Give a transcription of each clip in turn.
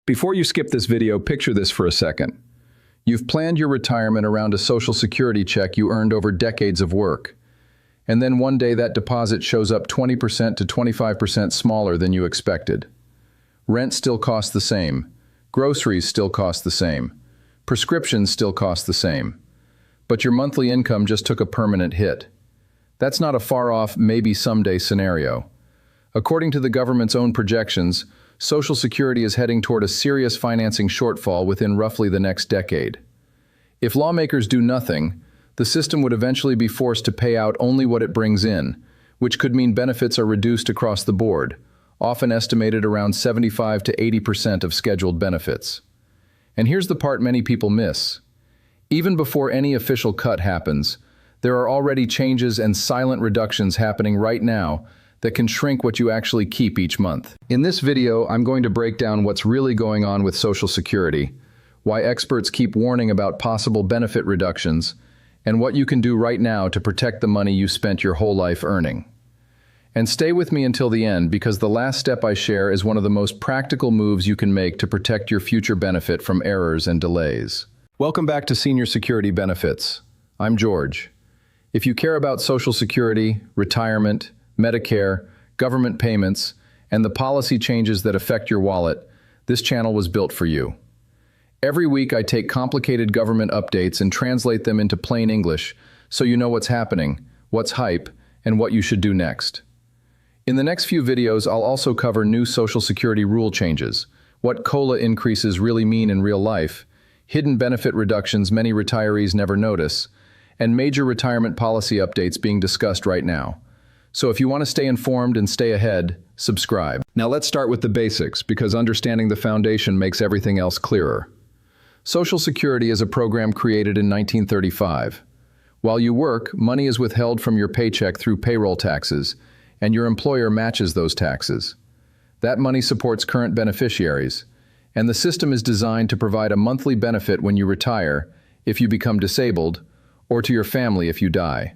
Before you skip this video, picture this for a second. You've planned your retirement around a Social Security check you earned over decades of work. And then one day that deposit shows up 20% to 25% smaller than you expected. Rent still costs the same. Groceries still cost the same. Prescriptions still cost the same. But your monthly income just took a permanent hit. That's not a far-off, maybe someday scenario. According to the government's own projections, Social Security is heading toward a serious financing shortfall within roughly the next decade. If lawmakers do nothing, the system would eventually be forced to pay out only what it brings in, which could mean benefits are reduced across the board, often estimated around 75 to 80% of scheduled benefits. And here's the part many people miss. Even before any official cut happens, there are already changes and silent reductions happening right now that can shrink what you actually keep each month. In this video, I'm going to break down what's really going on with Social Security, why experts keep warning about possible benefit reductions, and what you can do right now to protect the money you spent your whole life earning. And stay with me until the end, because the last step I share is one of the most practical moves you can make to protect your future benefit from errors and delays. Welcome back to Senior Security Benefits. I'm George. If you care about Social Security, retirement, Medicare, government payments, and the policy changes that affect your wallet, this channel was built for you. Every week I take complicated government updates and translate them into plain English so you know what's happening, what's hype, and what you should do next. In the next few videos, I'll also cover new Social Security rule changes, what COLA increases really mean in real life, hidden benefit reductions many retirees never notice, and major retirement policy updates being discussed right now. So if you want to stay informed and stay ahead, subscribe. Now let's start with the basics, because understanding the foundation makes everything else clearer. Social Security is a program created in 1935. While you work, money is withheld from your paycheck through payroll taxes, and your employer matches those taxes. That money supports current beneficiaries, and the system is designed to provide a monthly benefit when you retire, if you become disabled, or to your family if you die.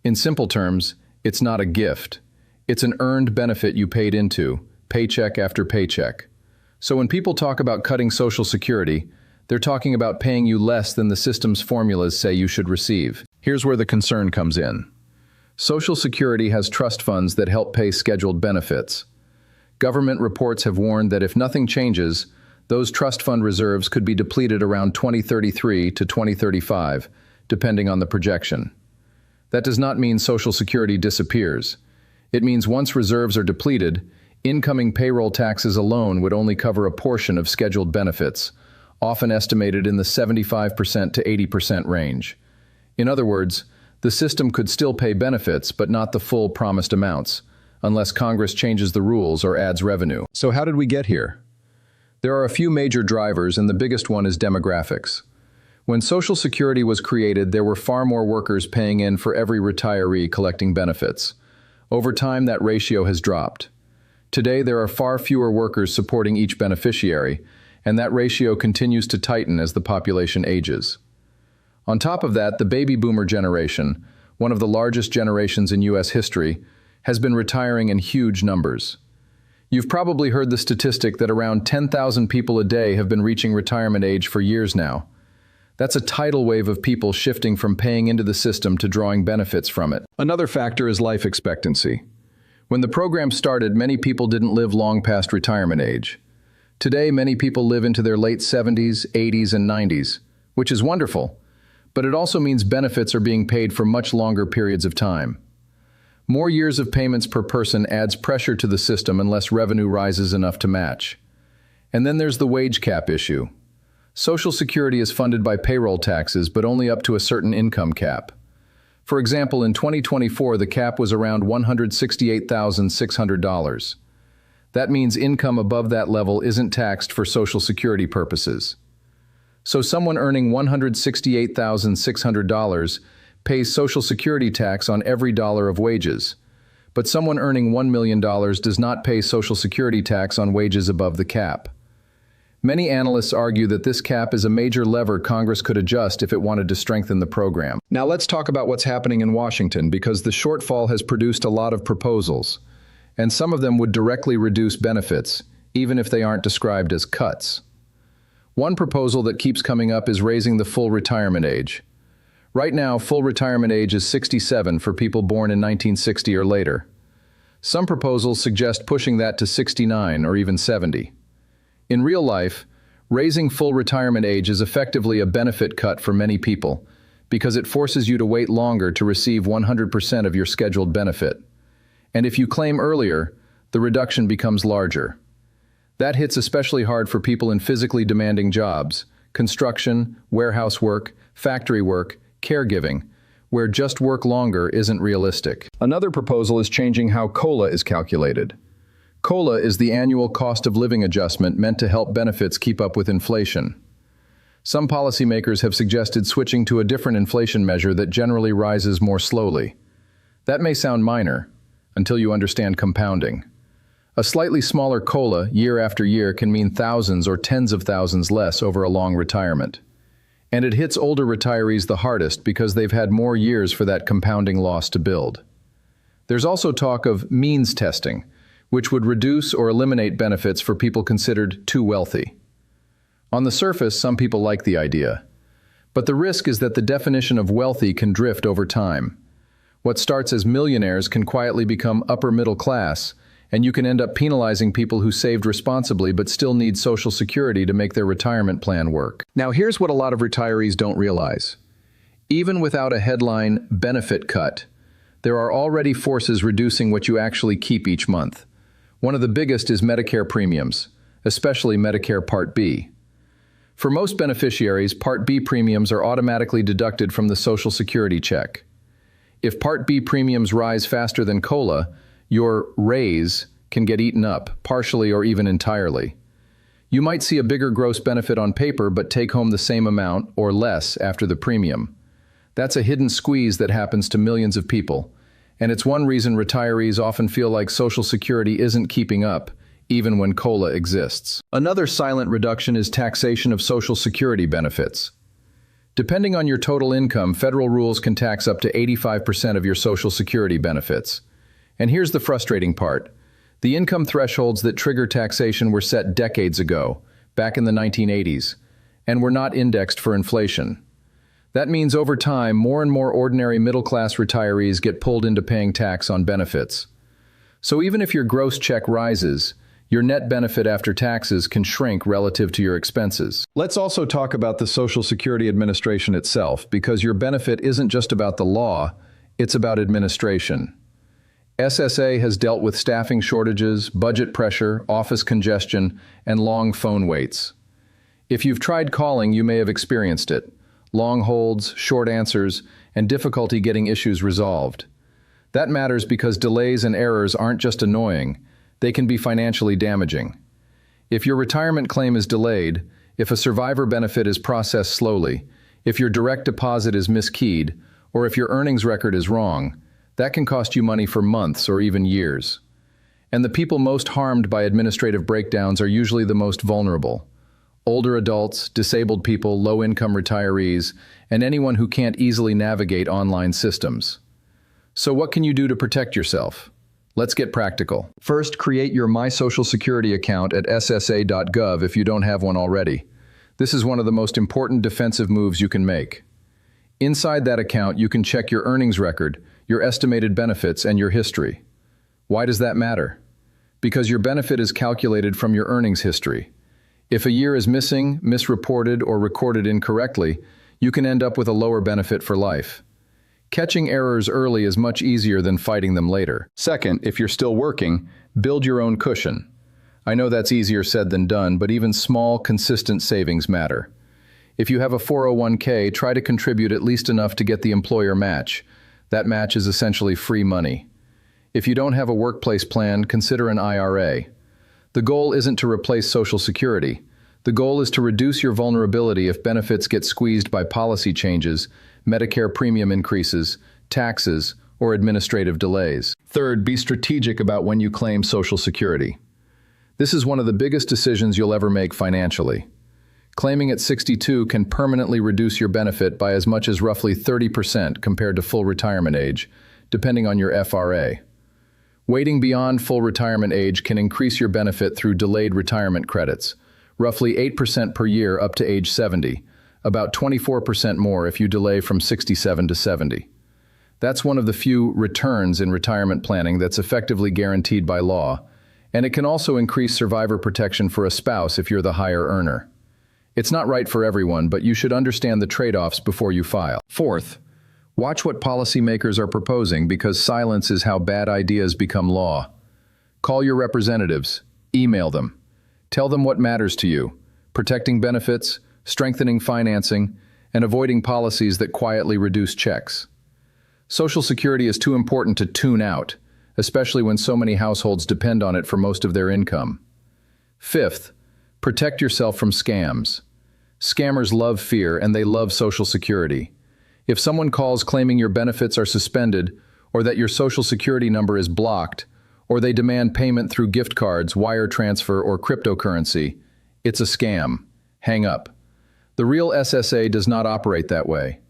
In simple terms, it's not a gift. It's an earned benefit you paid into, paycheck after paycheck. So when people talk about cutting Social Security, they're talking about paying you less than the system's formulas say you should receive. Here's where the concern comes in. Social Security has trust funds that help pay scheduled benefits. Government reports have warned that if nothing changes, those trust fund reserves could be depleted around 2033 to 2035, depending on the projection. That does not mean Social Security disappears. It means once reserves are depleted, incoming payroll taxes alone would only cover a portion of scheduled benefits, often estimated in the 75% to 80% range. In other words, the system could still pay benefits, but not the full promised amounts, unless Congress changes the rules or adds revenue. So how did we get here? There are a few major drivers, and the biggest one is demographics. When Social Security was created, there were far more workers paying in for every retiree collecting benefits. Over time, that ratio has dropped. Today, there are far fewer workers supporting each beneficiary, and that ratio continues to tighten as the population ages. On top of that, the baby boomer generation, one of the largest generations in U.S. history, has been retiring in huge numbers. You've probably heard the statistic that around 10,000 people a day have been reaching retirement age for years now. That's a tidal wave of people shifting from paying into the system to drawing benefits from it. Another factor is life expectancy. When the program started, many people didn't live long past retirement age. Today, many people live into their late 70s, 80s, and 90s, which is wonderful, but it also means benefits are being paid for much longer periods of time. More years of payments per person adds pressure to the system unless revenue rises enough to match. And then there's the wage cap issue. Social Security is funded by payroll taxes, but only up to a certain income cap. For example, in 2024, the cap was around $168,600. That means income above that level isn't taxed for Social Security purposes. So someone earning $168,600 pays Social Security tax on every dollar of wages, but someone earning $1 million does not pay Social Security tax on wages above the cap. Many analysts argue that this cap is a major lever Congress could adjust if it wanted to strengthen the program. Now let's talk about what's happening in Washington, because the shortfall has produced a lot of proposals, and some of them would directly reduce benefits, even if they aren't described as cuts. One proposal that keeps coming up is raising the full retirement age. Right now, full retirement age is 67 for people born in 1960 or later. Some proposals suggest pushing that to 69 or even 70. In real life, raising full retirement age is effectively a benefit cut for many people because it forces you to wait longer to receive 100% of your scheduled benefit. And if you claim earlier, the reduction becomes larger. That hits especially hard for people in physically demanding jobs, construction, warehouse work, factory work, caregiving, where just work longer isn't realistic. Another proposal is changing how COLA is calculated. COLA is the annual cost of living adjustment meant to help benefits keep up with inflation. Some policymakers have suggested switching to a different inflation measure that generally rises more slowly. That may sound minor, until you understand compounding. A slightly smaller COLA year after year can mean thousands or tens of thousands less over a long retirement. And it hits older retirees the hardest because they've had more years for that compounding loss to build. There's also talk of means testing, which would reduce or eliminate benefits for people considered too wealthy. On the surface, some people like the idea. But the risk is that the definition of wealthy can drift over time. What starts as millionaires can quietly become upper middle class, and you can end up penalizing people who saved responsibly but still need Social Security to make their retirement plan work. Now, here's what a lot of retirees don't realize. Even without a headline benefit cut, there are already forces reducing what you actually keep each month. One of the biggest is Medicare premiums, especially Medicare Part B. For most beneficiaries, Part B premiums are automatically deducted from the Social Security check. If Part B premiums rise faster than COLA, your raise can get eaten up, partially or even entirely. You might see a bigger gross benefit on paper but take home the same amount or less after the premium. That's a hidden squeeze that happens to millions of people, and it's one reason retirees often feel like Social Security isn't keeping up, even when COLA exists. Another silent reduction is taxation of Social Security benefits. Depending on your total income, federal rules can tax up to 85% of your Social Security benefits. And here's the frustrating part. The income thresholds that trigger taxation were set decades ago, back in the 1980s, and were not indexed for inflation. That means over time, more and more ordinary middle-class retirees get pulled into paying tax on benefits. So even if your gross check rises, your net benefit after taxes can shrink relative to your expenses. Let's also talk about the Social Security Administration itself, because your benefit isn't just about the law, it's about administration. SSA has dealt with staffing shortages, budget pressure, office congestion, and long phone waits. If you've tried calling, you may have experienced it. Long holds, short answers, and difficulty getting issues resolved. That matters because delays and errors aren't just annoying, they can be financially damaging. If your retirement claim is delayed, if a survivor benefit is processed slowly, if your direct deposit is miskeyed, or if your earnings record is wrong, that can cost you money for months or even years. And the people most harmed by administrative breakdowns are usually the most vulnerable. Older adults, disabled people, low-income retirees, and anyone who can't easily navigate online systems. So what can you do to protect yourself? Let's get practical. First, create your My Social Security account at ssa.gov if you don't have one already. This is one of the most important defensive moves you can make. Inside that account, you can check your earnings record, your estimated benefits, and your history. Why does that matter? Because your benefit is calculated from your earnings history. If a year is missing, misreported, or recorded incorrectly, you can end up with a lower benefit for life. Catching errors early is much easier than fighting them later. Second, if you're still working, build your own cushion. I know that's easier said than done, but even small, consistent savings matter. If you have a 401k, try to contribute at least enough to get the employer match. That match is essentially free money. If you don't have a workplace plan, consider an IRA. The goal isn't to replace Social Security. The goal is to reduce your vulnerability if benefits get squeezed by policy changes, Medicare premium increases, taxes, or administrative delays. Third, be strategic about when you claim Social Security. This is one of the biggest decisions you'll ever make financially. Claiming at 62 can permanently reduce your benefit by as much as roughly 30% compared to full retirement age, depending on your FRA. Waiting beyond full retirement age can increase your benefit through delayed retirement credits, roughly 8% per year up to age 70, about 24% more if you delay from 67 to 70. That's one of the few returns in retirement planning that's effectively guaranteed by law, and it can also increase survivor protection for a spouse if you're the higher earner. It's not right for everyone, but you should understand the trade-offs before you file. Fourth, watch what policymakers are proposing, because silence is how bad ideas become law. Call your representatives, email them. Tell them what matters to you: protecting benefits, strengthening financing, and avoiding policies that quietly reduce checks. Social Security is too important to tune out, especially when so many households depend on it for most of their income. Fifth, protect yourself from scams. Scammers love fear, and they love Social Security. If someone calls claiming your benefits are suspended, or that your Social Security number is blocked, or they demand payment through gift cards, wire transfer, or cryptocurrency, it's a scam. Hang up. The real SSA does not operate that way.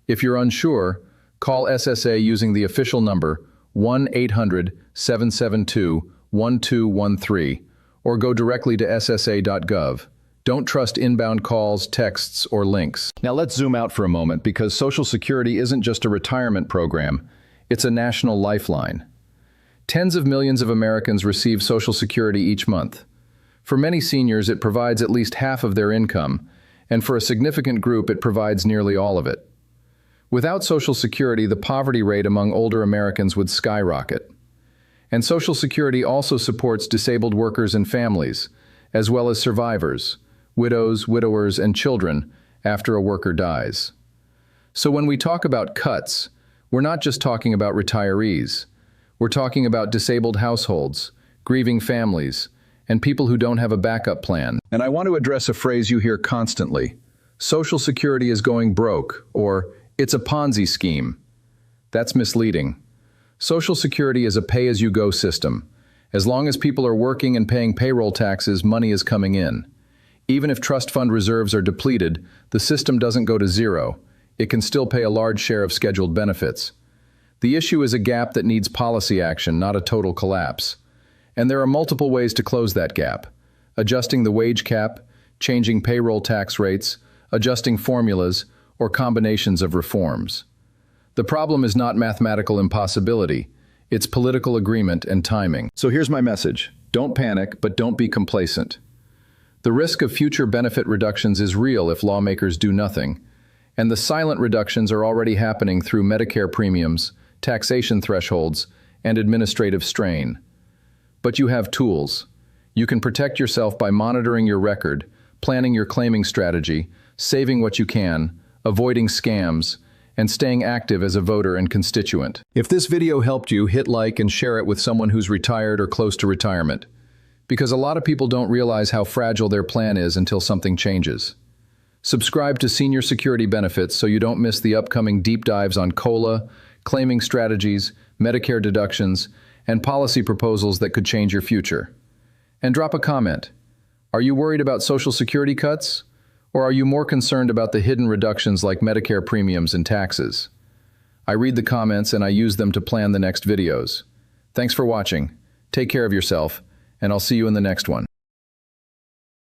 If you're unsure, call SSA using the official number 1-800-772-1213 or go directly to ssa.gov. Don't trust inbound calls, texts, or links. Now let's zoom out for a moment, because Social Security isn't just a retirement program, it's a national lifeline. Tens of millions of Americans receive Social Security each month. For many seniors, it provides at least half of their income, and for a significant group, it provides nearly all of it. Without Social Security, the poverty rate among older Americans would skyrocket. And Social Security also supports disabled workers and families, as well as survivors, widows, widowers, and children after a worker dies. So when we talk about cuts, we're not just talking about retirees. We're talking about disabled households, grieving families, and people who don't have a backup plan. And I want to address a phrase you hear constantly: Social Security is going broke, or it's a Ponzi scheme. That's misleading. Social Security is a pay-as-you-go system. As long as people are working and paying payroll taxes, money is coming in. Even if trust fund reserves are depleted, the system doesn't go to zero. It can still pay a large share of scheduled benefits. The issue is a gap that needs policy action, not a total collapse. And there are multiple ways to close that gap: adjusting the wage cap, changing payroll tax rates, adjusting formulas, or combinations of reforms. The problem is not mathematical impossibility. It's political agreement and timing. So here's my message: don't panic, but don't be complacent. The risk of future benefit reductions is real if lawmakers do nothing, and the silent reductions are already happening through Medicare premiums, taxation thresholds, and administrative strain. But you have tools. You can protect yourself by monitoring your record, planning your claiming strategy, saving what you can, avoiding scams, and staying active as a voter and constituent. If this video helped you, hit like and share it with someone who's retired or close to retirement, because a lot of people don't realize how fragile their plan is until something changes. Subscribe to Senior Security Benefits so you don't miss the upcoming deep dives on COLA, claiming strategies, Medicare deductions, and policy proposals that could change your future. And drop a comment. Are you worried about Social Security cuts? Or are you more concerned about the hidden reductions like Medicare premiums and taxes? I read the comments and I use them to plan the next videos. Thanks for watching. Take care of yourself, and I'll see you in the next one.